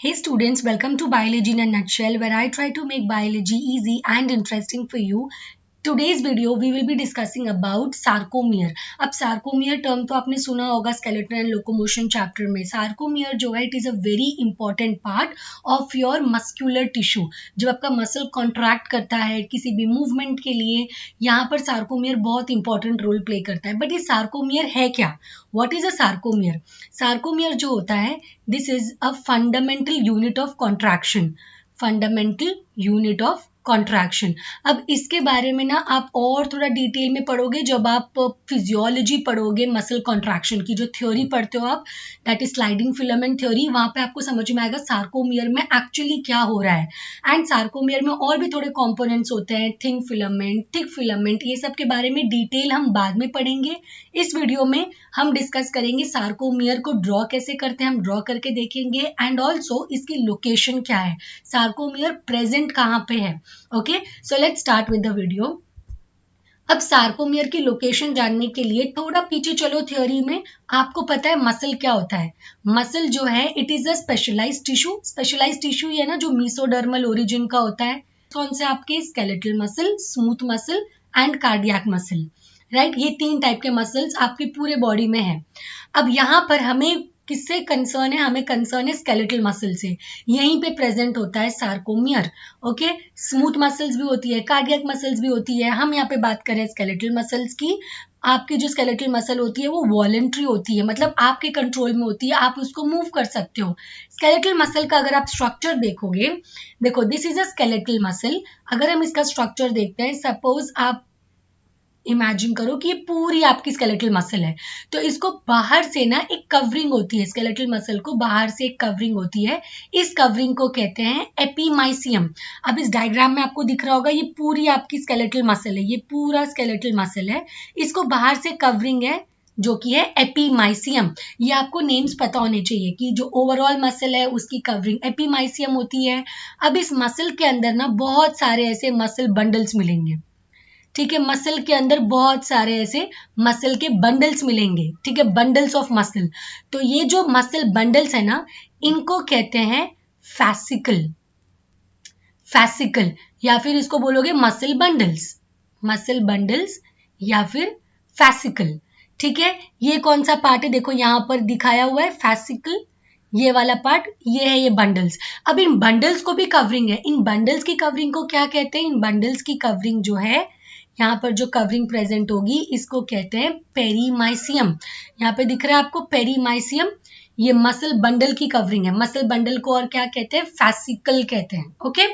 Hey students, welcome to Biology in a Nutshell, where I try to make biology easy and interesting for you. Today's video we will be discussing about sarcomere. अब sarcomere term तो आपने सुना होगा skeleton and locomotion chapter में. sarcomere जो है, it is a very important part of your muscular tissue. जब आपका मसल कॉन्ट्रैक्ट करता है किसी भी मूवमेंट के लिए, यहाँ पर sarcomere बहुत इंपॉर्टेंट रोल प्ले करता है. बट ये sarcomere है क्या? What is a sarcomere? sarcomere जो होता है, this is a fundamental unit of contraction. Fundamental unit of contraction. अब इसके बारे में ना आप और थोड़ा डिटेल में पढ़ोगे जब आप फिजियोलॉजी पढ़ोगे. मसल कॉन्ट्रैक्शन की जो थ्योरी पढ़ते हो आप, that is sliding filament theory, वहां पे आपको समझ में आएगा सार्कोमियर में एक्चुअली क्या हो रहा है. एंड सार्कोमियर में और भी थोड़े कंपोनेंट्स होते हैं, थिन फिलामेंट, थिक फिलामेंट, ये सब के बारे में डिटेल हम बाद में पढ़ेंगे. इस वीडियो में हम डिस्कस करेंगे सार्कोमियर को ड्रॉ कैसे करते हैं, हम ड्रॉ करके देखेंगे. एंड ऑल्सो इसकी लोकेशन क्या है, सार्कोमियर प्रेजेंट कहाँ पे है. Okay, so let's start with the video. अब सार्कोमियर की लोकेशन जानने के लिए थोड़ा पीछे चलो थ्योरी में. आपको पता है मसल क्या होता है? मसल जो है, it is a specialised tissue. Specialised tissue ये ना जो मीसोडर्मल ओरिजिन का होता है. कौन से आपके? Skeletal muscle, smooth muscle and cardiac muscle. Right, ये तीन टाइप के मसल्स आपके पूरे बॉडी में है. अब यहाँ पर हमें किससे कंसर्न है? हमें कंसर्न है स्केलेटल मसल से. यहीं पे प्रेजेंट होता है सार्कोमियर. ओके, स्मूथ मसल्स भी होती है, कार्डियक मसल्स भी होती है. हम यहाँ पे बात करें स्केलेटल मसल्स की. आपकी जो स्केलेटल मसल होती है वो वॉलेंट्री होती है, मतलब आपके कंट्रोल में होती है, आप उसको मूव कर सकते हो. स्केलेटल मसल का अगर आप स्ट्रक्चर देखोगे, देखो this is a skeletal muscle. अगर हम इसका स्ट्रक्चर देखते हैं, सपोज आप इमेजिन करो कि ये पूरी आपकी स्केलेटल मसल है, तो इसको बाहर से ना एक कवरिंग होती है. स्केलेटल मसल को बाहर से एक कवरिंग होती है. इस कवरिंग को कहते हैं एपीमाइसियम. अब इस डायग्राम में आपको दिख रहा होगा, ये पूरी आपकी स्केलेटल मसल है, ये पूरा स्केलेटल मसल है. इसको बाहर से कवरिंग है जो कि है एपीमाइसियम. ये आपको नेम्स पता होने चाहिए कि जो ओवरऑल मसल है उसकी कवरिंग एपीमाइसियम होती है. अब इस मसल के अंदर ना बहुत सारे ऐसे मसल बंडल्स मिलेंगे. ठीक है, मसल के अंदर बहुत सारे ऐसे मसल के बंडल्स मिलेंगे. ठीक है, बंडल्स ऑफ मसल. तो ये जो मसल बंडल्स है ना, इनको कहते हैं फैसिकल. फैसिकल या फिर इसको बोलोगे मसल बंडल्स. मसल बंडल्स या फिर फैसिकल. ठीक है, ये कौन सा पार्ट है? देखो यहां पर दिखाया हुआ है फैसिकल, ये वाला पार्ट, ये है ये बंडल्स. अब इन बंडल्स को भी कवरिंग है. इन बंडल्स की कवरिंग को क्या कहते हैं? इन बंडल्स की कवरिंग जो है, यहाँ पर जो कवरिंग प्रेजेंट होगी इसको कहते हैं पेरीमाइसियम. यहाँ पे दिख रहा है आपको पेरीमाइसियम. ये मसल बंडल की कवरिंग है. मसल बंडल को और क्या कहते हैं? फैसिकल कहते हैं. ओके,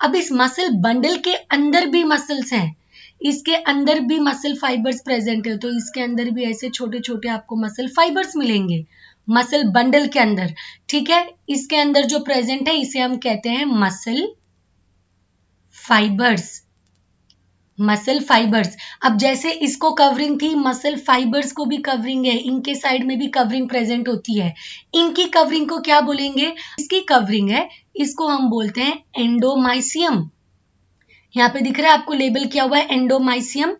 अब इस मसल बंडल के अंदर भी मसल्स हैं. इसके अंदर भी मसल फाइबर्स प्रेजेंट है, तो इसके अंदर भी ऐसे छोटे छोटे आपको मसल फाइबर्स मिलेंगे मसल बंडल के अंदर. ठीक है, इसके अंदर जो प्रेजेंट है इसे हम कहते हैं मसल फाइबर्स. Muscle fibres. अब जैसे इसको कवरिंग थी, मसल फाइबर्स को भी कवरिंग है, इनके साइड में भी कवरिंग प्रेजेंट होती है. इनकी कवरिंग को क्या बोलेंगे? इसकी कवरिंग है, इसको हम बोलते हैं एंडोमाइसियम. यहाँ पे दिख रहा है आपको लेबल किया हुआ है एंडोमाइसियम.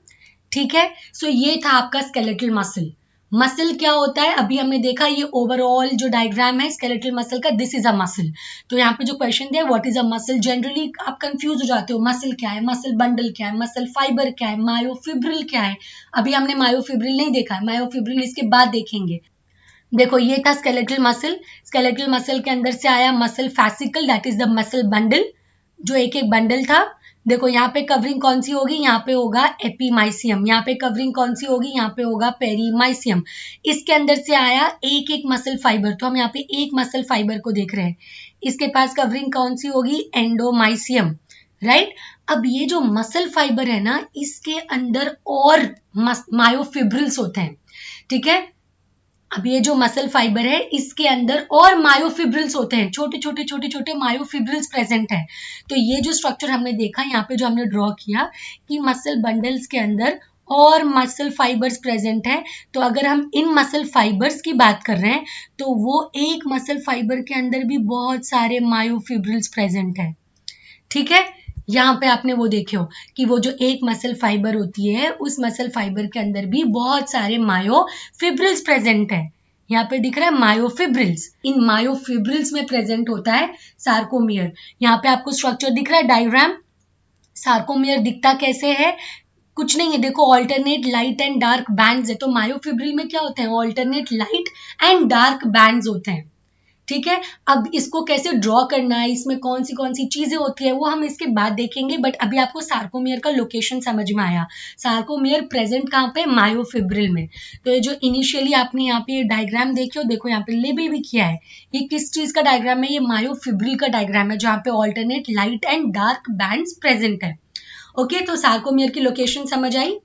ठीक है, सो ये था आपका स्केलेटल मसल. मसल क्या होता है अभी हमने देखा. ये ओवरऑल जो डायग्राम है स्केलेटल मसल का, दिस इज अ मसल. तो यहाँ पे जो क्वेश्चन दिया what is a muscle, generally आप कंफ्यूज हो जाते हो. मसल क्या है, मसल बंडल क्या है, मसल फाइबर क्या है, मायोफिब्रिल क्या है. अभी हमने मायोफिब्रिल नहीं देखा है, मायोफिब्रिल इसके बाद देखेंगे. देखो ये था स्केलेटल मसल. स्केलेटल मसल के अंदर से आया muscle fascicle, that is the muscle bundle, जो एक एक बंडल था. देखो यहाँ पे कवरिंग कौन सी होगी? यहाँ पे होगा एपीमाइसियम. यहाँ पे कवरिंग कौन सी होगी? यहाँ पे होगा पेरीमाइसियम. इसके अंदर से आया एक एक मसल फाइबर, तो हम यहाँ पे एक मसल फाइबर को देख रहे हैं. इसके पास कवरिंग कौन सी होगी? एंडोमाइसियम. राइट, अब ये जो मसल फाइबर है ना, इसके अंदर और मायोफिब्रिल्स होते हैं. ठीक है, अब ये जो मसल फाइबर है इसके अंदर और मायोफिब्रिल्स होते हैं, छोटे छोटे छोटे छोटे मायोफिब्रिल्स प्रेजेंट है. तो ये जो स्ट्रक्चर हमने देखा यहाँ पे, जो हमने ड्रॉ किया कि मसल बंडल्स के अंदर और मसल फाइबर्स प्रेजेंट है. तो अगर हम इन मसल फाइबर्स की बात कर रहे हैं, तो वो एक मसल फाइबर के अंदर भी बहुत सारे मायोफिब्रिल्स प्रेजेंट है. ठीक है, यहाँ पे आपने वो देखे हो कि वो जो एक मसल फाइबर होती है, उस मसल फाइबर के अंदर भी बहुत सारे मायोफिब्रिल्स प्रेजेंट है. यहाँ पे दिख रहा है मायोफिब्रिल्स, इन मायोफिब्रिल्स में प्रेजेंट होता है सार्कोमियर। यहाँ पे आपको स्ट्रक्चर दिख रहा है, डायग्राम। सार्कोमियर दिखता कैसे है, कुछ नहीं है, देखो alternate light and dark bands है। तो मायोफिब्रिल में क्या होते हैं, alternate light and dark bands होते हैं। ठीक है, अब इसको कैसे ड्रॉ करना है, इसमें कौन सी चीजें होती है, वो हम इसके बाद देखेंगे। बट अभी आपको सार्कोमियर का लोकेशन समझ में आया। सार्कोमियर प्रेजेंट कहाँ पे, मायोफिब्रिल में। तो ये जो इनिशियली आपने यहाँ पे डायग्राम देखी हो, देखो यहाँ पे लेबल भी किया है, ये किस चीज का डायग्राम है, ये मायोफिब्रिल का डायग्राम है, जहाँ पे alternate light and dark bands present है। ओके, तो सार्कोमियर की लोकेशन समझ आई।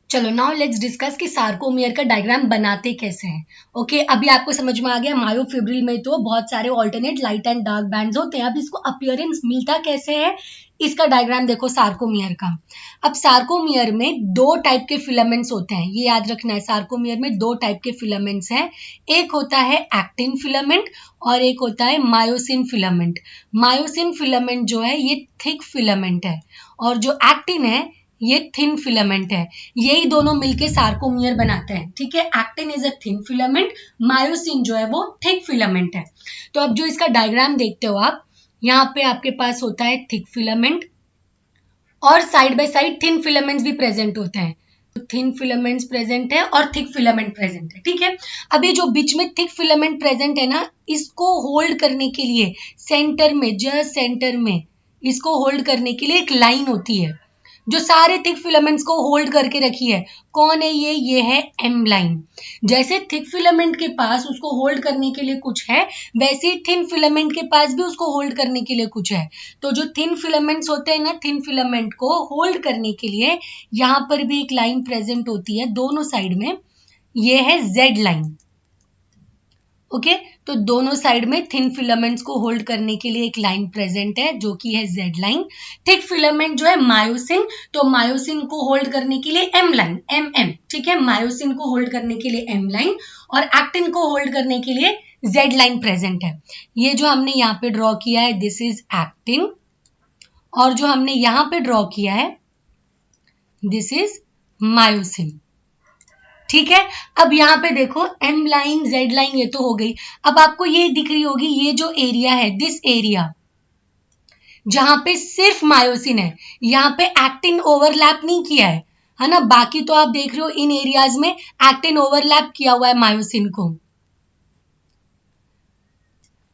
चलो नाउ लेट्स डिस्कस कि सार्कोमियर का डायग्राम बनाते कैसे हैं। ओके, अभी आपको समझ में आ गया, मायोफिब्रिल में तो बहुत सारे alternate light and dark bands होते हैं। अब इसको अपीयरेंस मिलता कैसे है, इसका डायग्राम देखो सार्कोमियर का। अब सार्कोमियर में दो टाइप के फिलामेंट्स होते हैं, ये याद रखना है। सार्कोमियर में दो टाइप के फिलामेंट्स हैं, एक होता है एक्टिन फिलामेंट और एक होता है मायोसिन फिलामेंट। मायोसिन फिलामेंट जो है ये थिक फिलामेंट है, और जो एक्टिन है ये थिन फिलामेंट है। यही दोनों मिलके सार्कोमियर बनाते हैं। ठीक है, actin is a thin filament, myosin जो है वो थिक फिलामेंट है। तो अब जो इसका डायग्राम देखते हो आप, यहाँ पे आपके पास होता है थिक फिलामेंट और side by side thin filaments भी प्रेजेंट होते हैं। थिन फिलामेंट्स प्रेजेंट है और थिक फिलामेंट प्रेजेंट है। ठीक है, अभी जो बीच में थिक फिलामेंट प्रेजेंट है ना, इसको होल्ड करने के लिए सेंटर में, जस्ट सेंटर में इसको होल्ड करने के लिए एक लाइन होती है जो सारे थिक फिलामेंट्स को होल्ड करके रखी है। कौन है ये है एम लाइन। जैसे थिक फिलामेंट के पास उसको होल्ड करने के लिए कुछ है, वैसे ही थिन फिलामेंट के पास भी उसको होल्ड करने के लिए कुछ है। तो जो थिन फिलामेंट्स होते हैं ना, थिन फिलामेंट को होल्ड करने के लिए यहाँ पर भी एक लाइन प्रेजेंट होती है दोनों साइड में, ये है जेड लाइन। ओके, तो दोनों साइड में थिन फिलामेंट्स को होल्ड करने के लिए एक लाइन प्रेजेंट है जो कि है जेड लाइन। थिक फिलामेंट जो है मायोसिन, तो मायोसिन को होल्ड करने के लिए एम लाइन, एम एम। ठीक है, मायोसिन को होल्ड करने के लिए एम लाइन और एक्टिन को होल्ड करने के लिए जेड लाइन प्रेजेंट है। ये जो हमने यहाँ पे ड्रॉ किया है दिस इज एक्टिन, और जो हमने यहाँ पे ड्रॉ किया है दिस इज मायोसिन। ठीक है, अब यहाँ पे देखो एम लाइन जेड लाइन ये तो हो गई। अब आपको ये दिख रही होगी, ये जो एरिया है, दिस एरिया जहां पे सिर्फ मायोसिन है, यहाँ पे एक्टिन ओवरलैप नहीं किया है ना। बाकी तो आप देख रहे हो इन एरियाज में एक्टिन ओवरलैप किया हुआ है मायोसिन को।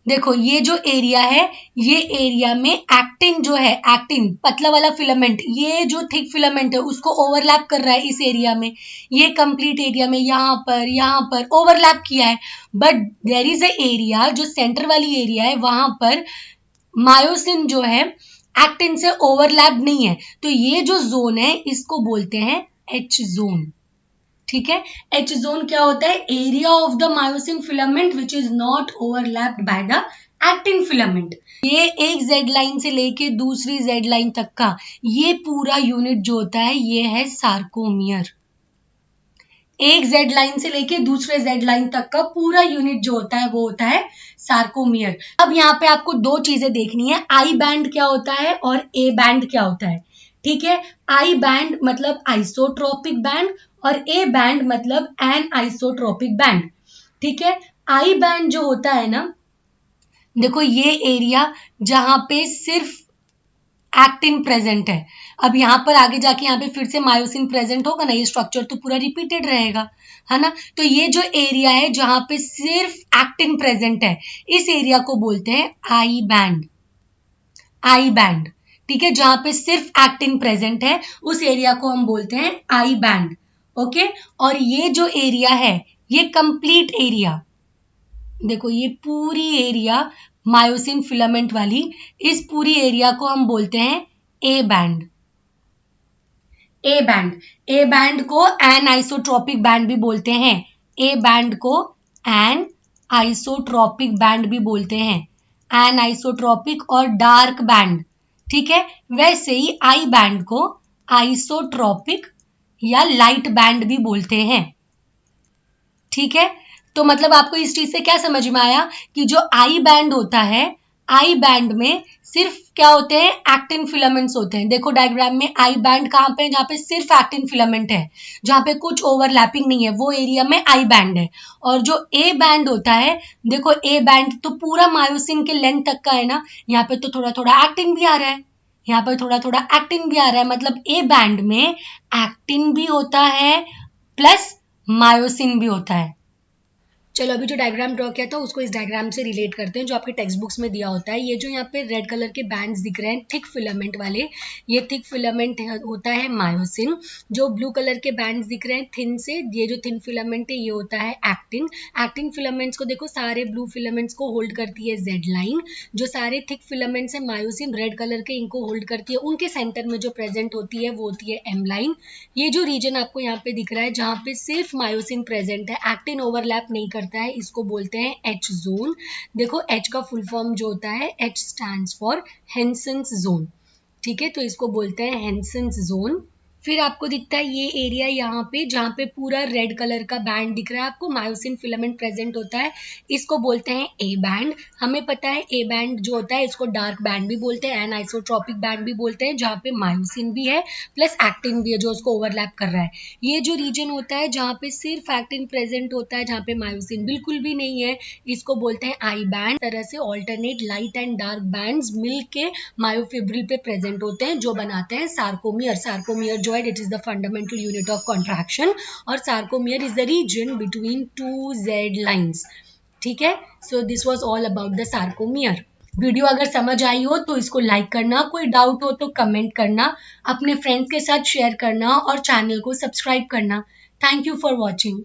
देखो ये जो एरिया है, ये एरिया में एक्टिन जो है, एक्टिन पतला वाला फिलामेंट, ये जो थिक फिलामेंट है उसको ओवरलैप कर रहा है इस एरिया में। ये कंप्लीट एरिया में यहाँ पर ओवरलैप किया है। But there is a area, जो सेंटर वाली एरिया है वहां पर मायोसिन जो है एक्टिन से ओवरलैप नहीं है। तो ये जो जोन है इसको बोलते हैं एच जोन। ठीक है, एच जोन क्या होता है, area of the myosin filament which is not overlapped by the actin filament. ये एक जेड लाइन से लेके दूसरी जेड लाइन तक का ये पूरा यूनिट जो होता है ये है सार्कोमियर। एक जेड लाइन से लेके दूसरे जेड लाइन तक का पूरा यूनिट जो होता है वो होता है सार्कोमियर। अब यहाँ पे आपको दो चीजें देखनी है, आई बैंड क्या होता है और ए बैंड क्या होता है। ठीक है, आई बैंड मतलब आइसोट्रोपिक बैंड और ए बैंड मतलब एन आइसोट्रोपिक बैंड। ठीक है, आई बैंड जो होता है ना, देखो ये एरिया जहां पे सिर्फ एक्टिन प्रेजेंट है। अब यहाँ पर आगे जाके यहाँ पे फिर से मायोसिन प्रेजेंट होगा ना, ये स्ट्रक्चर तो पूरा रिपीटेड रहेगा, है ना। तो ये जो एरिया है जहां पे सिर्फ एक्टिन प्रेजेंट है, इस एरिया को बोलते हैं आई बैंड, आई बैंड। ठीक है, जहां पे सिर्फ एक्टिन प्रेजेंट है उस एरिया को हम बोलते हैं आई बैंड। ओके, और ये जो एरिया है ये कंप्लीट एरिया, देखो ये पूरी एरिया मायोसिन फिलामेंट वाली, इस पूरी एरिया को हम बोलते हैं A band. A band, A band को एन आइसोट्रोपिक बैंड भी बोलते हैं। ए बैंड को एन आइसोट्रोपिक बैंड भी बोलते हैं, एन आइसोट्रोपिक और डार्क बैंड। ठीक है, वैसे ही आई बैंड को आइसोट्रोपिक या लाइट बैंड भी बोलते हैं। ठीक है, तो मतलब आपको इस चीज से क्या समझ में आया कि जो आई बैंड होता है, आई बैंड में सिर्फ क्या होते हैं, एक्टिन फिलामेंट्स होते हैं। देखो डायग्राम में आई बैंड कहाँ पे है, जहाँ पे सिर्फ एक्टिन फिलामेंट है, जहाँ पे कुछ ओवरलैपिंग नहीं है, वो एरिया में आई बैंड है। और जो ए बैंड होता है, देखो ए बैंड तो पूरा मायोसिन के लेंथ तक का है ना, यहाँ पे तो थोड़ा थोड़ा एक्टिन भी आ रहा है, यहाँ पर थोड़ा थोड़ा एक्टिन भी आ रहा है, मतलब ए बैंड में एक्टिन भी होता है प्लस मायोसिन भी होता है। चलो अभी जो डायग्राम ड्रॉ किया था उसको इस डायग्राम से रिलेट करते हैं जो आपके टेक्स्ट बुक्स में दिया होता है। ये जो यहाँ पे रेड कलर के बैंड्स दिख रहे हैं थिक फिलामेंट वाले, ये थिक फिलामेंट होता है मायोसिन। जो ब्लू कलर के बैंड्स दिख रहे हैं थिन से, ये जो थिन फिलामेंट है ये होता है एक्टिन। एक्टिन फिलामेंट्स को देखो, सारे ब्लू फिलामेंट्स को होल्ड करती है जेड लाइन। जो सारे थिक फिलामेंट्स है मायोसिन रेड कलर के, इनको होल्ड करती है। उनके सेंटर में जो प्रेजेंट होती है वो होती है एम लाइन। ये जो रीजन आपको यहाँ पे दिख रहा है जहाँ पे सिर्फ मायोसिन प्रेजेंट है, एक्टिन ओवरलैप नहीं करता है, इसको बोलते हैं एच जोन। देखो एच का फुल फॉर्म जो होता है, एच स्टैंड्स फॉर हेंसेंस जोन। ठीक है, तो इसको बोलते हैं हेंसेंस जोन। फिर आपको दिखता है ये एरिया यहाँ पे, जहाँ पे पूरा रेड कलर का बैंड दिख रहा है आपको, मायोसिन फिलामेंट प्रेजेंट होता है, इसको बोलते हैं ए बैंड। हमें पता है ए बैंड जो होता है इसको डार्क बैंड भी बोलते हैं, एनाइसोट्रॉपिक बैंड भी बोलते हैं, जहाँ पे मायोसिन भी है प्लस एक्टिन भी है जो उसको ओवरलैप कर रहा है। ये जो रीजन होता है जहाँ पे सिर्फ एक्टिन प्रेजेंट होता है, जहाँ पे मायोसिन बिल्कुल भी नहीं है, इसको बोलते हैं आई बैंड। तरह से alternate light and dark bands मिल के मायोफिब्रिल पे प्रेजेंट होते हैं जो बनाते हैं सार्कोमियर। सार्कोमियर जो है it is the fundamental unit of contraction, और sarcomere is the region between two Z lines. ठीक है, so this was all about the sarcomere. Video अगर समझ आई हो तो इसको लाइक करना, कोई डाउट हो तो कमेंट करना, अपने फ्रेंड्स के साथ शेयर करना और चैनल को सब्सक्राइब करना। Thank you for watching.